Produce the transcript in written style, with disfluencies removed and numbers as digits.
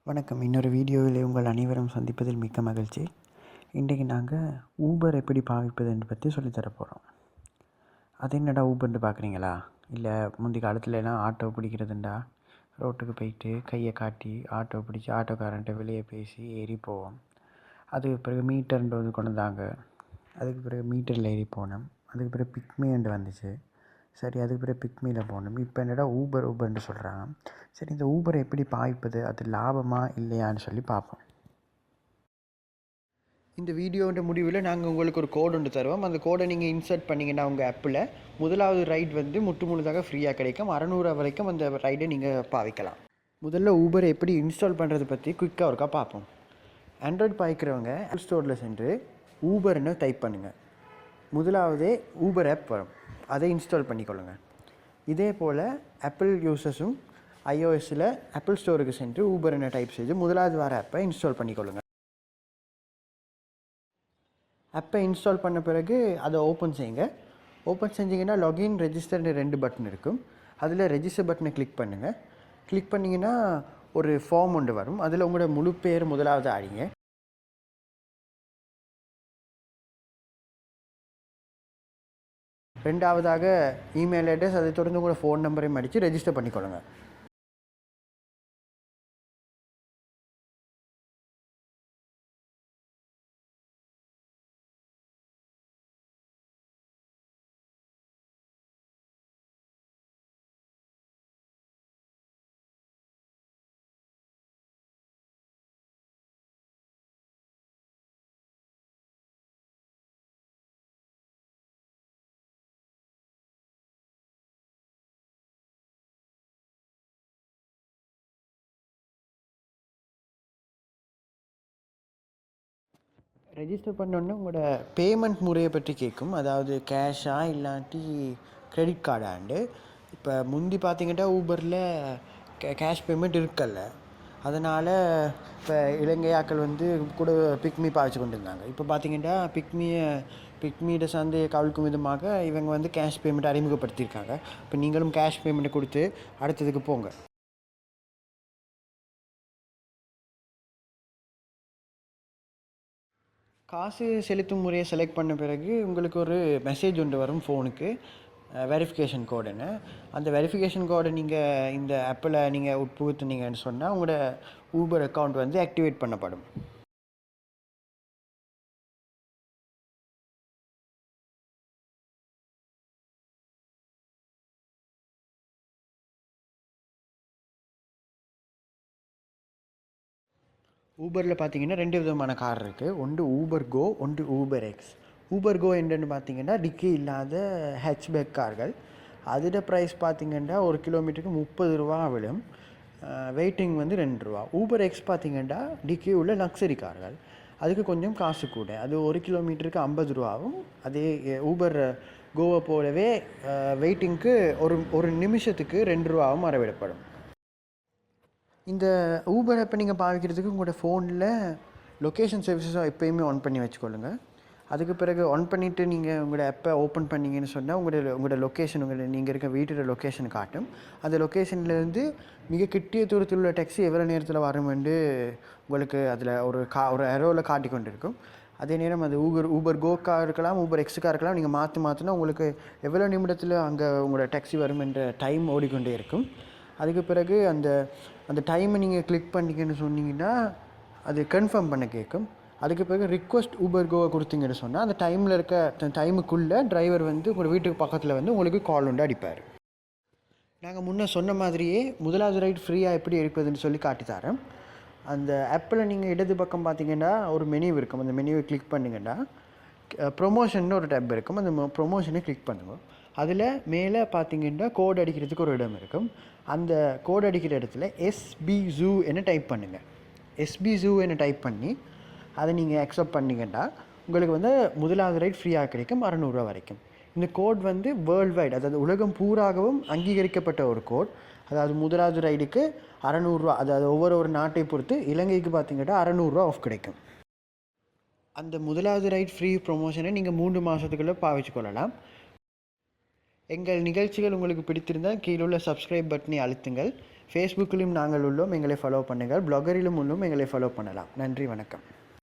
வணக்கம். இன்னொரு வீடியோவில் உங்கள் அனைவரும் சந்திப்பதில் மிக்க மகிழ்ச்சி. இன்றைக்கு நாங்கள் ஊபர் எப்படி பாவிப்பதுன்னு பற்றி சொல்லித்தர போகிறோம். அது என்னடா ஊபர்னு பார்க்குறீங்களா? இல்லை முந்தைய காலத்துலலாம் ஆட்டோ பிடிக்கிறதுண்டா ரோட்டுக்கு போயிட்டு கையை காட்டி ஆட்டோ பிடிச்சி ஆட்டோக்காரன்ட்ட வெளியே பேசி ஏறி போவோம். அதுக்கு பிறகு மீட்டர்ன்றது கொண்டு வந்தாங்க. அதுக்கு பிறகு மீட்டரில் ஏறி போனோம். அதுக்கு பிறகு பிக்மேன்ட்டு வந்துச்சு. சரி, அதுக்கு பிறகு பிக்மியில் போகணும். இப்போ என்னடா ஊபர்னு சொல்கிறாங்க. சரி, இந்த ஊபரை எப்படி பாவிப்பது, அது லாபமா இல்லையான்னு சொல்லி பார்ப்போம். இந்த வீடியோன்ற முடிவில் நாங்கள் உங்களுக்கு ஒரு கோடு ஒன்று தருவோம். அந்த கோடை நீங்கள் இன்சர்ட் பண்ணிங்கன்னா உங்கள் ஆப்பில் முதலாவது ரைட் வந்து முழுதாக ஃப்ரீயாக கிடைக்கும். 600 வரைக்கும் அந்த ரைடை நீங்கள் பாவிக்கலாம். முதல்ல ஊபரை எப்படி இன்ஸ்டால் பண்ணுறது பற்றி குயிக்காக ஒருக்கா பார்ப்போம். ஆண்ட்ராய்டு பாய்க்கிறவங்க ஆப் ஸ்டோரில் சென்று ஊபர்னு டைப் பண்ணுங்கள். முதலாவதே ஊபர் ஆப் வரும், அதை இன்ஸ்டால் பண்ணிக்கொள்ளுங்க. இதே போல் ஆப்பிள் யூசர்ஸும் iOSயில் ஆப்பிள் ஸ்டோருக்கு சென்று ஊபர்னு டைப் செய்து முதலாவது வர ஆப்பை இன்ஸ்டால் பண்ணிக்கொள்ளுங்க. ஆப்பை இன்ஸ்டால் பண்ண பிறகு அதை ஓப்பன் செய்யுங்க. ஓப்பன் செஞ்சிங்கன்னா லாகின் ரெஜிஸ்டர்னு 2 பட்டன் இருக்கும். அதில் ரெஜிஸ்டர் பட்டனை கிளிக் பண்ணுங்கள். கிளிக் பண்ணிங்கன்னா ஒரு ஃபார்ம் ஒன்று வரும். அதில் உங்களோட முழு பேர் முதலாவது ஆடிங்க. ரெண்டாவதாக இமெயில் அட்ரஸ், அதை தொடர்ந்து கூட ஃபோன் நம்பரையும் அடித்து ரெஜிஸ்டர் பண்ணிக்கொள்ளுங்க. ரெஜிஸ்டர் பண்ணோன்னே உங்களோட பேமெண்ட் முறையை பற்றி கேட்கும். அதாவது கேஷாக இல்லாட்டி கிரெடிட் கார்டாண்டு. இப்போ முந்தி பார்த்திங்கன்னா ஊபரில் கேஷ் பேமெண்ட் இருக்கல. அதனால் இப்போ இலங்கையாக்கள் வந்து கூட பிக்மி பாய்ச்சி கொண்டு இருந்தாங்க. இப்போ பார்த்திங்கன்னா பிக்மியோட சந்தையை கவிழ்க்கும் விதமாக இவங்க வந்து கேஷ் பேமெண்ட் அறிமுகப்படுத்தியிருக்காங்க. இப்போ நீங்களும் கேஷ் பேமெண்ட்டை கொடுத்து அடுத்ததுக்கு போங்க. காசு செலுத்தும் முறையை செலக்ட் பண்ண பிறகு உங்களுக்கு ஒரு மெசேஜ் ஒன்று வரும் ஃபோனுக்கு, வெரிஃபிகேஷன் கோடுன்னு. அந்த வெரிஃபிகேஷன் கோடை நீங்கள் இந்த ஆப்பில் நீங்கள் உட்புகுத்துனீங்கன்னு சொன்னால் உங்களோட ஊபர் அக்கௌண்ட் வந்து ஆக்டிவேட் பண்ணப்படும். ஊபரில் பார்த்தீங்கன்னா 2 விதமான கார் இருக்குது. ஒன்று ஊபர் கோ, ஒன்று ஊபர் எக்ஸ். ஊபர் கோ என்னென்னு பார்த்தீங்கன்னா டிக்கி இல்லாத ஹேட்ச்பேக் கார்கள். அதோட ப்ரைஸ் பார்த்திங்கன்னா 1 கிலோமீட்டருக்கு 30 ரூபா விழும். வெயிட்டிங் வந்து 2 ரூபா. ஊபர் எக்ஸ் பார்த்திங்கன்னா டிக்கி உள்ள லக்ஸரி கார்கள். அதுக்கு கொஞ்சம் காசு கூட, அது 1 கிலோமீட்டருக்கு 50 ரூபாவும். அதே ஊபர் கோவை போலவே வெயிட்டிங்க்கு ஒரு நிமிஷத்துக்கு 2 ரூபாவும் மறவிடப்படும். இந்த ஊபர் ஆப்பை நீங்கள் பாவிக்கிறதுக்கு உங்களோட ஃபோனில் லொக்கேஷன் சர்வீஸஸும் எப்போயுமே ஆன் பண்ணி வச்சுக்கொள்ளுங்க. அதுக்கு பிறகு ஆன் பண்ணிவிட்டு நீங்கள் உங்களோட ஆப்பை ஓப்பன் பண்ணிங்கன்னு சொன்னால் உங்களோட லொக்கேஷன், நீங்கள் இருக்க வீட்டோட லொக்கேஷன் காட்டும். அந்த லொக்கேஷன்லேருந்து மிக கிட்டிய தூரத்தில் உள்ள டாக்ஸி எவ்வளோ நேரத்தில் வருமென்று உங்களுக்கு அதில் ஒரு அரோவில் காட்டி கொண்டு இருக்கும். அதே நேரம் அது ஊபர் கோக்காக இருக்கலாம், ஊபர் எக்ஸுக்காக இருக்கலாம். நீங்கள் மாற்றினா உங்களுக்கு எவ்வளோ நிமிடத்தில் அங்கே உங்களோட டாக்ஸி வரும் என்ற டைம் ஓடிக்கொண்டே இருக்கும். அதுக்கு பிறகு அந்த டைமை நீங்கள் கிளிக் பண்ணிங்கன்னு சொன்னீங்கன்னா அது கன்ஃபார்ம் பண்ண கேட்கும். அதுக்கு பிறகு ரிக்வெஸ்ட் ஊபர் கோவை கொடுத்தீங்கன்னு சொன்னால் அந்த டைமில் இருக்க டைமுக்குள்ளே டிரைவர் வந்து உங்கள் வீட்டுக்கு பக்கத்தில் வந்து உங்களுக்கு கால் உண்டு அடிப்பார். நாங்கள் முன்னே சொன்ன மாதிரியே முதலாவது ரைட் ஃப்ரீயாக எப்படி எடுப்பதுன்னு சொல்லி காட்டித்தரேன். அந்த ஆப்பில் நீங்கள் இடது பக்கம் பார்த்தீங்கன்னா ஒரு மெனு இருக்கும். அந்த மெனுவை கிளிக் பண்ணிங்கன்னா ப்ரொமோஷன் ஒரு டேப் இருக்கும். அந்த ப்ரொமோஷனை கிளிக் பண்ணுவோம். அதில் மேலே பார்த்தீங்கன்னா கோட் அடிக்கிறதுக்கு ஒரு இடம் இருக்கும். அந்த கோட் அடிக்கிற இடத்துல SB Zoo என்ன டைப் பண்ணுங்கள். SB Zoo என்ன டைப் பண்ணி அதை நீங்கள் அக்செப்ட் பண்ணிங்கன்னா உங்களுக்கு வந்து முதலாவது ரைட் ஃப்ரீயாக கிடைக்கும் 600 ரூபா வரைக்கும். இந்த கோட் வந்து வேர்ல்டு வைட், அதாவது உலகம் பூராகவும் அங்கீகரிக்கப்பட்ட ஒரு கோட். அதாவது முதலாவது ரைடுக்கு 600 ரூபா, அதாவது ஒவ்வொரு நாட்டை பொறுத்து இலங்கைக்கு பார்த்தீங்கன்னா 600 ரூபா ஆஃப் கிடைக்கும். அந்த முதலாவது ரைட் ஃப்ரீ ப்ரொமோஷனை நீங்கள் 3 மாதத்துக்குள்ளே பாவிச்சு கொள்ளலாம். எங்கள் நிகழ்ச்சிகள் உங்களுக்கு பிடித்திருந்தால் கீழுள்ள சப்ஸ்கிரைப் பட்டனை அழுத்துங்கள். ஃபேஸ்புக்கிலும் நாங்கள் உள்ளோம், எங்களை ஃபாலோ பண்ணுங்கள். ப்ளாகரிலும் உள்ளோம், எங்களை ஃபாலோ பண்ணலாம். நன்றி, வணக்கம்.